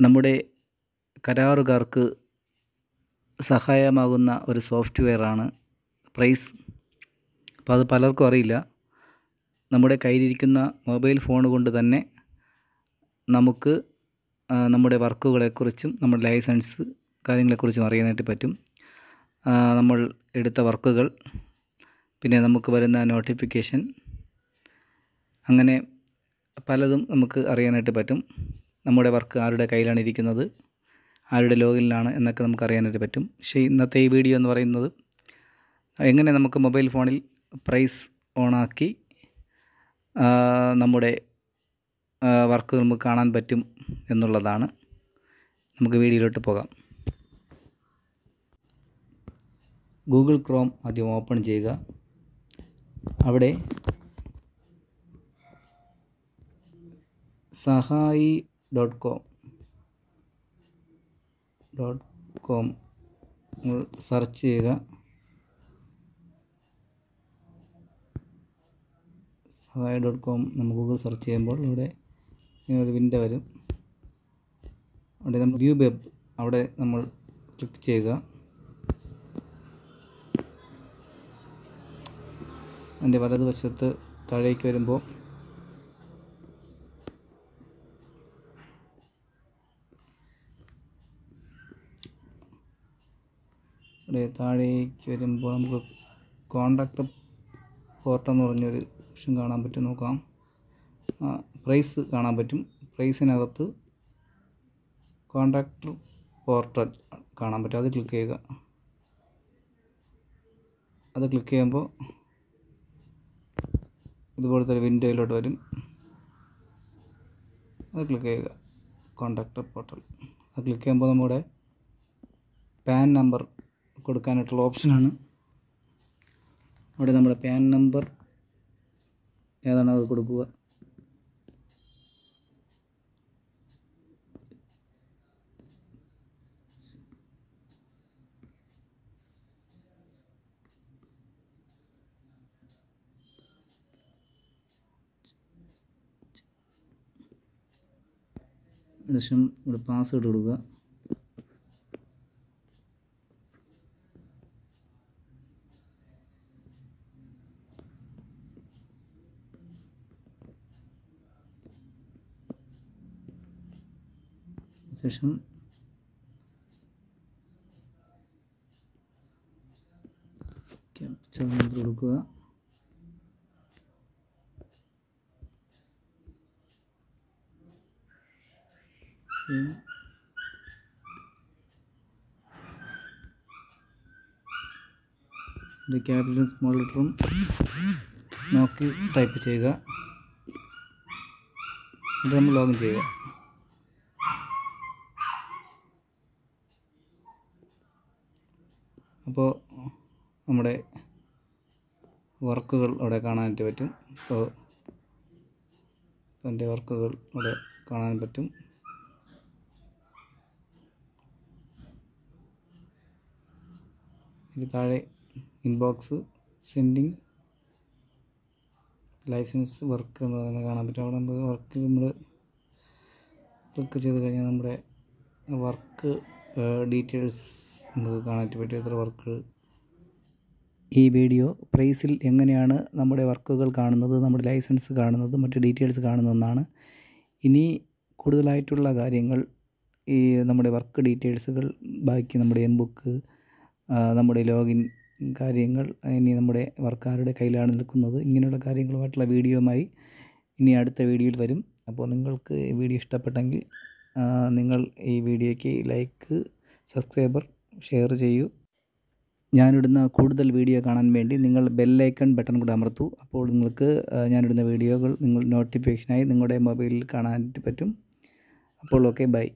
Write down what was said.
നമ്മുടെ കരാറുകാർക്ക് സഹായമാകുന്ന ഒരു സോഫ്റ്റ്വെയറാണ് പ്രൈസ്. അപ്പോൾ അത് പലർക്കും അറിയില്ല. നമ്മുടെ കയ്യിലിരിക്കുന്ന മൊബൈൽ ഫോൺ കൊണ്ട് തന്നെ നമുക്ക് നമ്മുടെ വർക്കുകളെക്കുറിച്ചും നമ്മുടെ ലൈസൻസ് കാര്യങ്ങളെക്കുറിച്ചും അറിയാനായിട്ട് പറ്റും. നമ്മൾ എടുത്ത വർക്കുകൾ, പിന്നെ നമുക്ക് വരുന്ന നോട്ടിഫിക്കേഷൻ, അങ്ങനെ പലതും നമുക്ക് അറിയാനായിട്ട് പറ്റും. നമ്മുടെ വർക്ക് ആരുടെ കയ്യിലാണ് ഇരിക്കുന്നത്, ആരുടെ ലോഗിനിലാണ് എന്നൊക്കെ നമുക്ക് അറിയാനായിട്ട് പറ്റും. പക്ഷേ ഇന്നത്തെ ഈ വീഡിയോ എന്ന് പറയുന്നത് എങ്ങനെ നമുക്ക് മൊബൈൽ ഫോണിൽ പ്രൈസ് ഓണാക്കി നമ്മുടെ വർക്കുകൾ നമുക്ക് കാണാൻ പറ്റും എന്നുള്ളതാണ്. നമുക്ക് വീഡിയോയിലോട്ട് പോകാം. ഗൂഗിൾ ക്രോം ആദ്യം ഓപ്പൺ ചെയ്യുക. അവിടെ sahayi.com സെർച്ച് ചെയ്യുക. sahayi.com നമ്മൾ ഗൂഗിൾ സെർച്ച് ചെയ്യുമ്പോൾ ഇവിടെ ഒരു വിൻഡോ വരും. അവിടെ നമ്മൾ വ്യൂ വെബ്, അവിടെ നമ്മൾ ക്ലിക്ക് ചെയ്യുക. അതിൻ്റെ വലതുവശത്ത് താഴേക്ക് വരുമ്പോൾ നമുക്ക് കോൺടാക്ട് പോർട്ട് എന്ന് പറഞ്ഞൊരു ഓപ്ഷൻ കാണാൻ പറ്റും. നോക്കാം. പ്രൈസ് കാണാൻ പറ്റും. പ്രൈസിനകത്ത് കോൺട്രാക്ടർ പോർട്ടൽ കാണാൻ പറ്റും. അത് ക്ലിക്ക് ചെയ്യുക. അത് ക്ലിക്ക് ചെയ്യുമ്പോൾ ഇതുപോലത്തെ ഒരു വിൻഡോയിലോട്ട് വരും. അത് ക്ലിക്ക് ചെയ്യുക. കോൺട്രാക്ടർ പോർട്ടൽ അത് ക്ലിക്ക് ചെയ്യുമ്പോൾ നമ്മുടെ പാൻ നമ്പർ കൊടുക്കാനായിട്ടുള്ള ഓപ്ഷനാണ്. അവിടെ നമ്മുടെ പാൻ നമ്പർ ഏതാണോ അത് കൊടുക്കുക. ശേഷം ഇവിടെ പാസ്വേഡ് കൊടുക്കുക. ശേഷം ക്യാപ്ചർ നമ്പർ കൊടുക്കുക. ഇത് ക്യാപിറ്റലും സ്മോൾ ലെറ്ററും നോക്കി ടൈപ്പ് ചെയ്യുക. ഇത് നമ്മൾ ലോഗിൻ ചെയ്യുക. അപ്പോൾ നമ്മുടെ വർക്കുകൾ അവിടെ കാണാനായിട്ട് പറ്റും. അപ്പോൾ എൻ്റെ വർക്കുകൾ അവിടെ കാണാൻ പറ്റും. ഇത് താഴെ ഇൻബോക്സ്, സെൻഡിങ്, ലൈസൻസ്, വർക്ക് എന്ന് പറയുന്നത് കാണാൻ പറ്റും. അവിടെ നമ്മൾ വർക്ക് നമ്മൾ ക്ലിക്ക് ചെയ്ത് കഴിഞ്ഞാൽ നമ്മുടെ വർക്ക് ഡീറ്റെയിൽസ് നമുക്ക് കാണാനായിട്ട് പറ്റും. എത്ര വർക്ക്. ഈ വീഡിയോ പ്രൈസിൽ എങ്ങനെയാണ് നമ്മുടെ വർക്കുകൾ കാണുന്നത്, നമ്മുടെ ലൈസൻസ് കാണുന്നത്, മറ്റ് ഡീറ്റെയിൽസ് കാണുന്നതെന്നാണ്. ഇനി കൂടുതലായിട്ടുള്ള കാര്യങ്ങൾ, ഈ നമ്മുടെ വർക്ക് ഡീറ്റെയിൽസുകൾ, ബാക്കി നമ്മുടെ എംബുക്ക്, നമ്മുടെ ലോഗിൻ കാര്യങ്ങൾ, ഇനി നമ്മുടെ വർക്കാരുടെ കയ്യിലാണ് നിൽക്കുന്നത്, ഇങ്ങനെയുള്ള കാര്യങ്ങളുമായിട്ടുള്ള വീഡിയോയുമായി ഇനി അടുത്ത വീഡിയോയിൽ വരും. അപ്പോൾ നിങ്ങൾക്ക് ഈ വീഡിയോ ഇഷ്ടപ്പെട്ടെങ്കിൽ നിങ്ങൾ ഈ വീഡിയോയ്ക്ക് ലൈക്ക്, സബ്സ്ക്രൈബർ, ഷെയർ ചെയ്യൂ. ഞാനിടുന്ന കൂടുതൽ വീഡിയോ കാണാൻ വേണ്ടി നിങ്ങൾ ബെല്ലൈക്കൺ ബട്ടൺ കൂടെ അമർത്തൂ. അപ്പോൾ നിങ്ങൾക്ക് ഞാനിടുന്ന വീഡിയോകൾ നിങ്ങൾ നോട്ടിഫിക്കേഷനായി നിങ്ങളുടെ മൊബൈലിൽ കാണാനായിട്ട് പറ്റും. അപ്പോൾ ഓക്കെ, ബൈ.